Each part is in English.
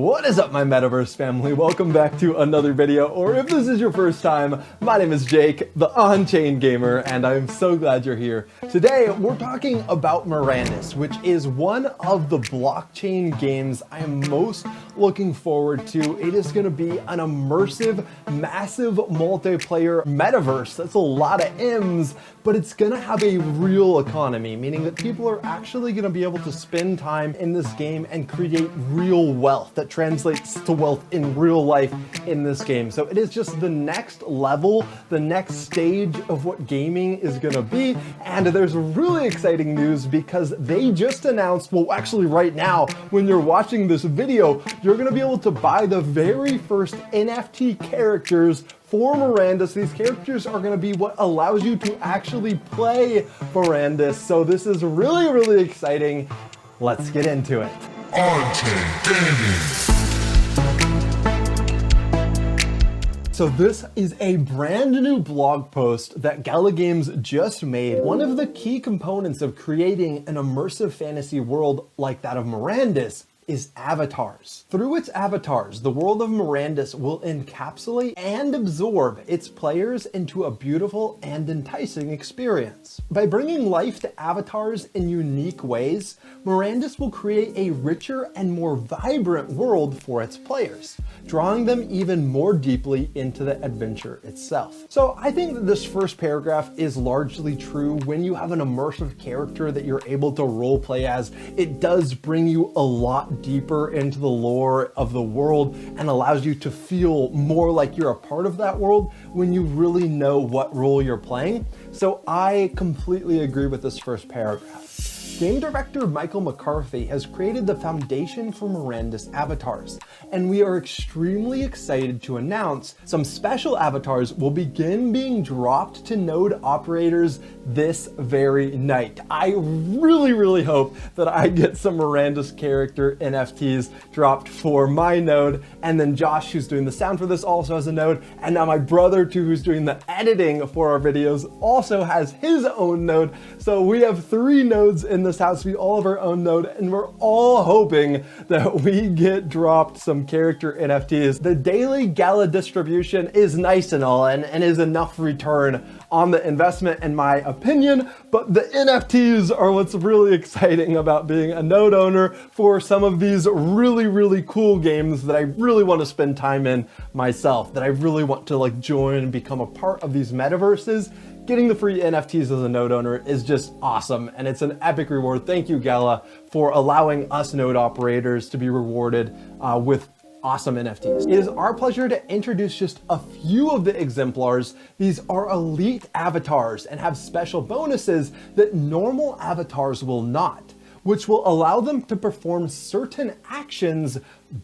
What is up, my Metaverse family? Welcome back to another video, or if this is your first time, my name is Jake, the On-Chain Gamer, and I'm so glad you're here. Today, we're talking about Mirandus, which is one of the blockchain games I am most looking forward to. It is going to be an immersive, massive multiplayer metaverse. That's a lot of M's, but it's going to have a real economy, meaning that people are actually going to be able to spend time in this game and create real wealth that translates to wealth in real life in this game. So it is just the next level, the next stage of what gaming is going to be. And there's really exciting news because they just announced, well, actually right now, when you're watching this video, you're going to be able to buy the very first NFT characters for Mirandus. These characters are going to be what allows you to actually play Mirandus. So this is really, really exciting. Let's get into it. On-Chain Gaming. So this is a brand new blog post that Gala Games just made. One of the key components of creating an immersive fantasy world like that of Mirandus is avatars. Through its avatars, the world of Mirandus will encapsulate and absorb its players into a beautiful and enticing experience. By bringing life to avatars in unique ways, Mirandus will create a richer and more vibrant world for its players, drawing them even more deeply into the adventure itself. So I think that this first paragraph is largely true. When you have an immersive character that you're able to role play as, it does bring you a lot deeper into the lore of the world and allows you to feel more like you're a part of that world when you really know what role you're playing. So I completely agree with this first paragraph. Game director Michael McCarthy has created the foundation for Mirandus avatars, and we are extremely excited to announce some special avatars will begin being dropped to node operators this very night. I really hope that I get some Mirandus character NFTs dropped for my node, and then Josh, who's doing the sound for this, also has a node, and now my brother too, who's doing the editing for our videos, also has his own node. So we have 3 nodes in this house. We all have our own node, and we're all hoping that we get dropped some character NFTs. The daily Gala distribution is nice and all, and is enough return on the investment in my opinion, but the NFTs are what's really exciting about being a node owner for some of these really cool games that I really want to spend time in myself, that I really want to like join and become a part of these metaverses. Getting the free NFTs as a node owner is just awesome, and it's an epic reward. Thank you, Gala, for allowing us node operators to be rewarded with awesome NFTs. It is our pleasure to introduce just a few of the exemplars. These are elite avatars and have special bonuses that normal avatars will not, which will allow them to perform certain actions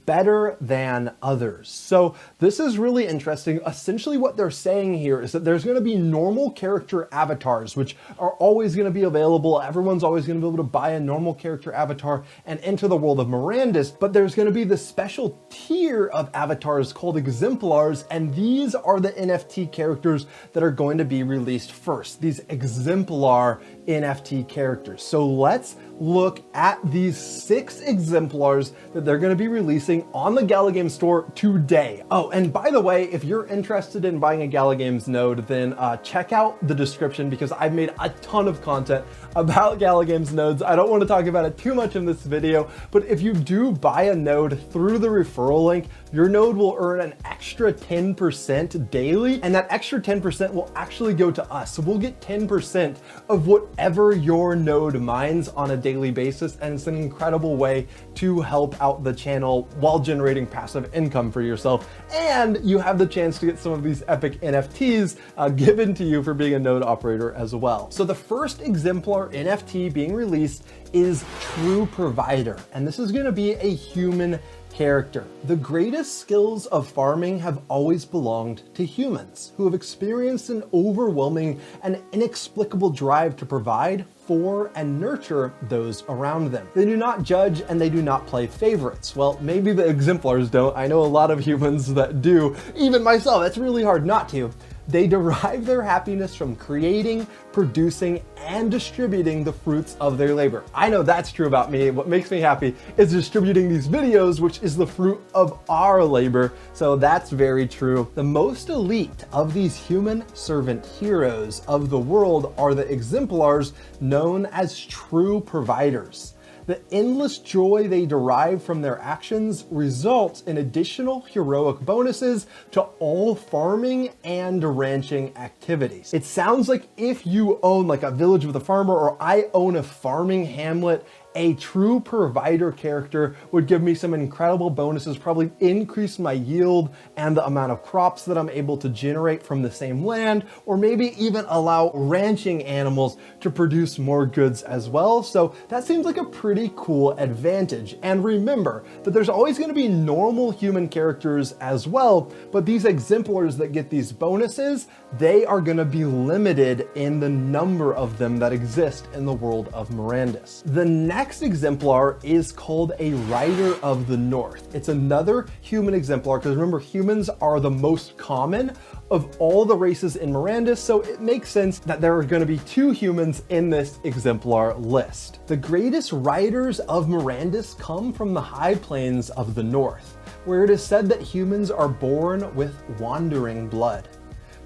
better than others. So this is really interesting. Essentially what they're saying here is that there's going to be normal character avatars, which are always going to be available. Everyone's always going to be able to buy a normal character avatar and enter the world of Mirandus, but there's going to be this special tier of avatars called exemplars, and these are the NFT characters that are going to be released first, these exemplar NFT characters. So let's look at these 6 exemplars that they're going to be releasing on the Gala Games store today. Oh, and by the way, if you're interested in buying a Gala Games node, then check out the description because I've made a ton of content about Gala Games nodes. I don't want to talk about it too much in this video, but if you do buy a node through the referral link, your node will earn an extra 10% daily, and that extra 10% will actually go to us. So we'll get 10% of whatever your node mines on a daily basis, and it's an incredible way to help out the channel while generating passive income for yourself. And you have the chance to get some of these epic NFTs given to you for being a node operator as well. So the first exemplar NFT being released is True Provider, and this is going to be a human character. The greatest skills of farming have always belonged to humans, who have experienced an overwhelming and inexplicable drive to provide for and nurture those around them. They do not judge and they do not play favorites. Well, maybe the exemplars don't. I know a lot of humans that do, even myself. It's really hard not to. They derive their happiness from creating, producing, and distributing the fruits of their labor. I know that's true about me. What makes me happy is distributing these videos, which is the fruit of our labor. So that's very true. The most elite of these human servant heroes of the world are the Exemplars, known as true providers. The endless joy they derive from their actions results in additional heroic bonuses to all farming and ranching activities. It sounds like if you own like a village with a farmer, or I own a farming hamlet, a true provider character would give me some incredible bonuses, probably increase my yield and the amount of crops that I'm able to generate from the same land, or maybe even allow ranching animals to produce more goods as well. So that seems like a pretty cool advantage. And remember that there's always going to be normal human characters as well, but these exemplars that get these bonuses, they are going to be limited in the number of them that exist in the world of Mirandus. The next exemplar is called a Rider of the North. It's another human exemplar, because remember, humans are the most common of all the races in Mirandus, so it makes sense that there are going to be 2 humans in this exemplar list. The greatest riders of Mirandus come from the high plains of the north, where it is said that humans are born with wandering blood.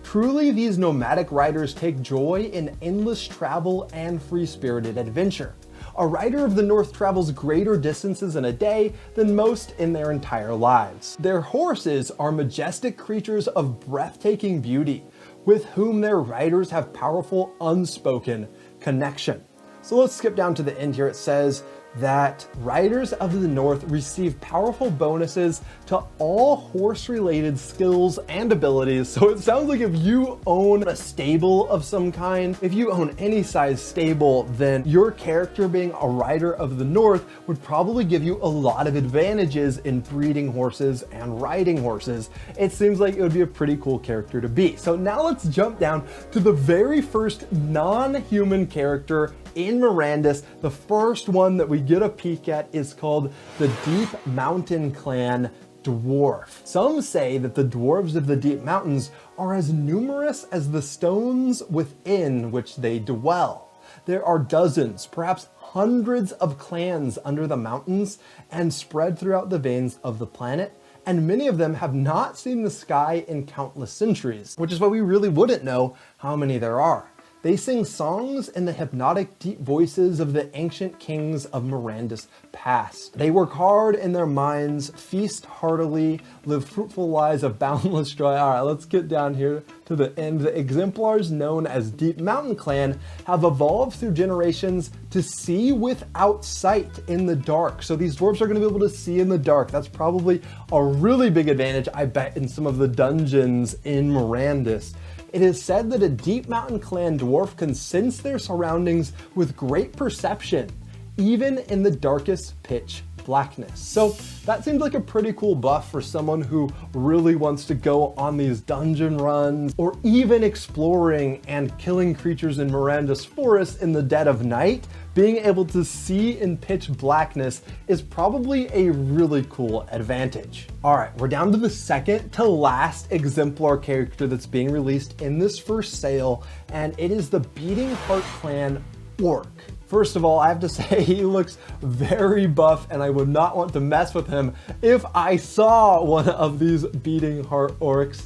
Truly, these nomadic riders take joy in endless travel and free-spirited adventure. A rider of the north travels greater distances in a day than most in their entire lives. Their horses are majestic creatures of breathtaking beauty, with whom their riders have powerful unspoken connection. So let's skip down to the end here. It says that riders of the north receive powerful bonuses to all horse-related skills and abilities. So it sounds like if you own a stable of some kind, if you own any size stable, then your character being a rider of the north would probably give you a lot of advantages in breeding horses and riding horses. It seems like it would be a pretty cool character to be. So now let's jump down to the very first non-human character in Mirandus. The first one that we get a peek at is called the Deep Mountain Clan Dwarf. Some say that the dwarves of the Deep Mountains are as numerous as the stones within which they dwell. There are dozens, perhaps hundreds of clans under the mountains and spread throughout the veins of the planet, and many of them have not seen the sky in countless centuries, which is why we really wouldn't know how many there are. They sing songs in the hypnotic deep voices of the ancient kings of Mirandus past. They work hard in their mines, feast heartily, live fruitful lives of boundless joy. All right, let's get down here to the end. The exemplars known as Deep Mountain Clan have evolved through generations to see without sight in the dark. So these dwarves are going to be able to see in the dark. That's probably a really big advantage, I bet, in some of the dungeons in Mirandus. It is said that a Deep Mountain Clan dwarf can sense their surroundings with great perception, even in the darkest pitch blackness. So that seems like a pretty cool buff for someone who really wants to go on these dungeon runs, or even exploring and killing creatures in Mirandus Forest in the dead of night. Being able to see in pitch blackness is probably a really cool advantage. All right, we're down to the second to last exemplar character that's being released in this first sale, and it is the Beating Heart Clan Orc. First of all, I have to say he looks very buff, and I would not want to mess with him if I saw one of these Beating Heart Orcs.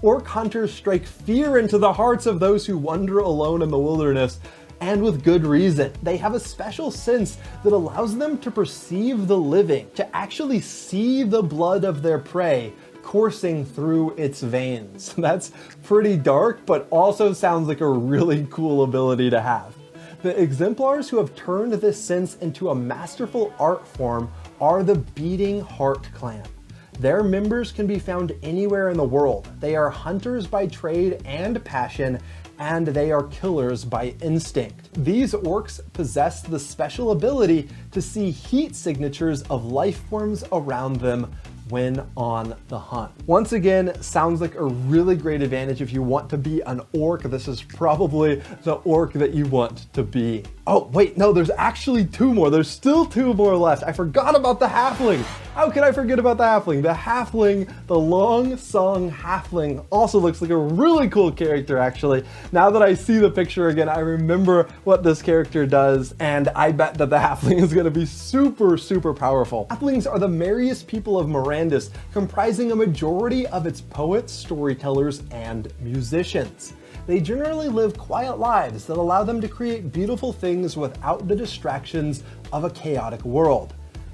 Orc hunters strike fear into the hearts of those who wander alone in the wilderness, and with good reason. They have a special sense that allows them to perceive the living, to actually see the blood of their prey coursing through its veins. That's pretty dark, but also sounds like a really cool ability to have. The exemplars who have turned this sense into a masterful art form are the Beating Heart Clan. Their members can be found anywhere in the world. They are hunters by trade and passion, and they are killers by instinct. These orcs possess the special ability to see heat signatures of life forms around them when on the hunt. Once again, sounds like a really great advantage if you want to be an orc. This is probably the orc that you want to be. Oh, wait, no, there's actually 2 more. There's still 2 more left. I forgot about the halfling. How could I forget about the halfling? The halfling, the Longsong halfling, also looks like a really cool character, actually. Now that I see the picture again, I remember what this character does, and I bet that the halfling is gonna be super, super powerful. Halflings are the merriest people of Mirandus, comprising a majority of its poets, storytellers, and musicians. They generally live quiet lives that allow them to create beautiful things without the distractions of a chaotic world.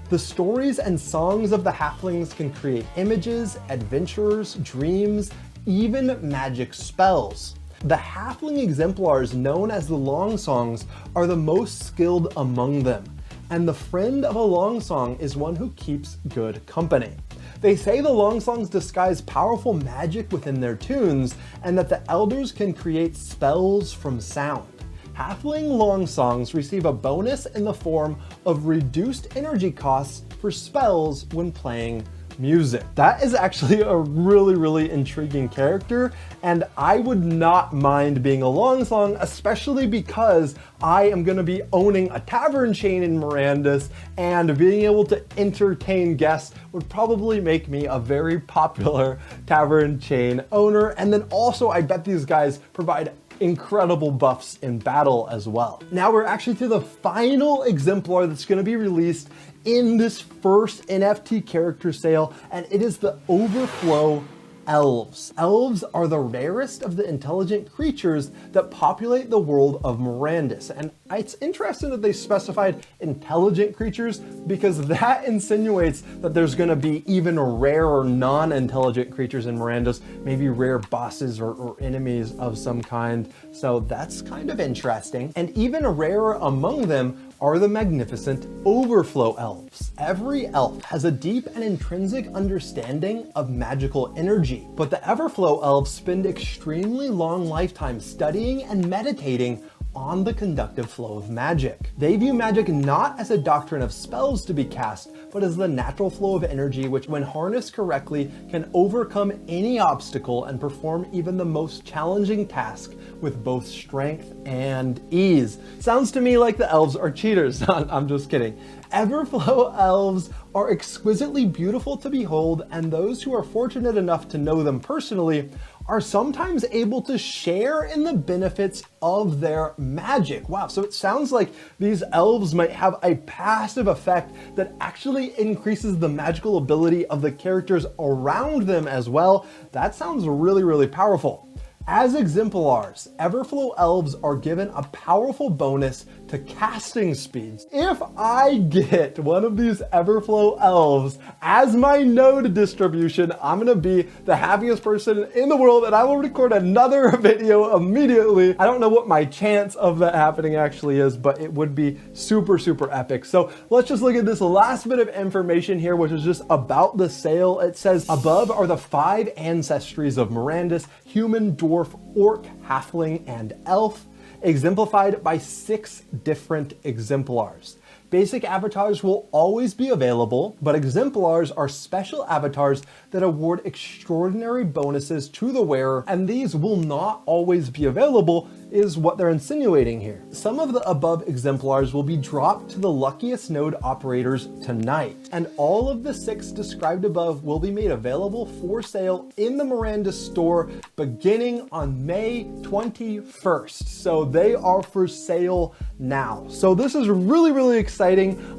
The stories and songs of the halflings can create images, adventures, dreams, even magic spells. The halfling exemplars known as the Longsongs are the most skilled among them, and the friend of a Longsong is one who keeps good company. They say the Longsongs disguise powerful magic within their tunes, and that the elders can create spells from sound. Halfling Longsongs receive a bonus in the form of reduced energy costs for spells when playing music. That is actually a really, really intriguing character, and I would not mind being a Longsong, especially because I am going to be owning a tavern chain in Mirandus, and being able to entertain guests would probably make me a very popular tavern chain owner. And then also, I bet these guys provide incredible buffs in battle as well. Now we're actually to the final exemplar that's going to be released in this first NFT character sale, and it is the Everflow Elves. Elves are the rarest of the intelligent creatures that populate the world of Mirandus. And it's interesting that they specified intelligent creatures, because that insinuates that there's going to be even rarer non-intelligent creatures in Mirandus, maybe rare bosses or enemies of some kind. So that's kind of interesting. And even rarer among them are the magnificent Everflow Elves. Every elf has a deep and intrinsic understanding of magical energy, but the Everflow Elves spend extremely long lifetimes studying and meditating on the conductive flow of magic. They view magic not as a doctrine of spells to be cast, but as the natural flow of energy which, when harnessed correctly, can overcome any obstacle and perform even the most challenging task with both strength and ease. Sounds to me like the elves are cheaters. I'm just kidding. Everflow elves are exquisitely beautiful to behold, and those who are fortunate enough to know them personally are sometimes able to share in the benefits of their magic. Wow, so it sounds like these elves might have a passive effect that actually increases the magical ability of the characters around them as well. That sounds really, really powerful. As exemplars, Everflow Elves are given a powerful bonus to casting speeds. If I get one of these Everflow Elves as my node distribution, I'm gonna be the happiest person in the world, and I will record another video immediately. I don't know what my chance of that happening actually is, but it would be super, super epic. So let's just look at this last bit of information here, which is just about the sale. It says, above are the 5 ancestries of Mirandus: human, dwarf, orc, halfling, and elf, exemplified by 6 different exemplars. Basic avatars will always be available, but exemplars are special avatars that award extraordinary bonuses to the wearer, and these will not always be available, is what they're insinuating here. Some of the above exemplars will be dropped to the luckiest node operators tonight, and all of the 6 described above will be made available for sale in the Mirandus store beginning on May 21st. So they are for sale now. So this is really, really exciting.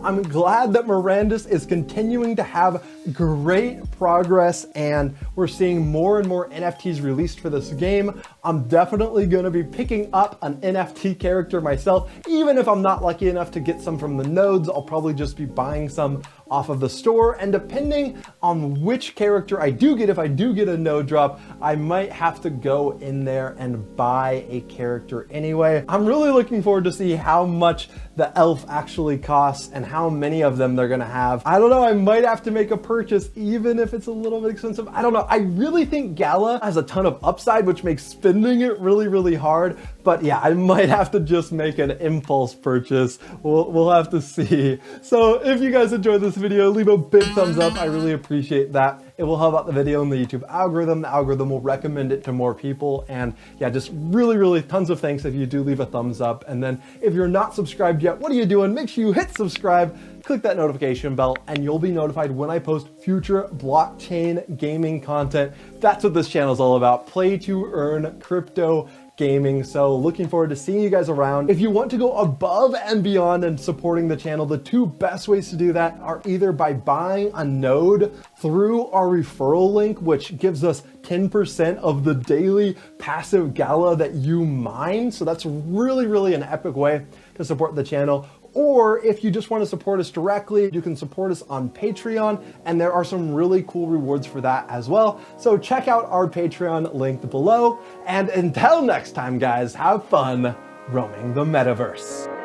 I'm glad that Mirandus is continuing to have great progress, and we're seeing more and more NFTs released for this game. I'm definitely going to be picking up an NFT character myself. Even if I'm not lucky enough to get some from the nodes, I'll probably just be buying some off of the store, and depending on which character I do get, if I do get a node drop, I might have to go in there and buy a character anyway. I'm really looking forward to see how much the elf actually costs and how many of them they're gonna have. I don't know, I might have to make a purchase even if it's a little bit expensive. I don't know. I really think Gala has a ton of upside, which makes spending it really, really hard, But yeah, I might have to just make an impulse purchase. We'll have to see. So if you guys enjoyed this video, leave a big thumbs up. I really appreciate that. It will help out the video in the YouTube algorithm. The algorithm will recommend it to more people. And yeah, just really tons of thanks if you do leave a thumbs up. And then if you're not subscribed yet, what are you doing? Make sure you hit subscribe, click that notification bell, and you'll be notified when I post future blockchain gaming content. That's what this channel is all about. Play to earn crypto gaming. So looking forward to seeing you guys around. If you want to go above and beyond and supporting the channel, the two best ways to do that are either by buying a node through our referral link, which gives us 10% of the daily passive gala that you mine. So that's really an epic way to support the channel. Or if you just want to support us directly, you can support us on Patreon, and there are some really cool rewards for that as well. So check out our Patreon linked below. And until next time, guys, have fun roaming the metaverse.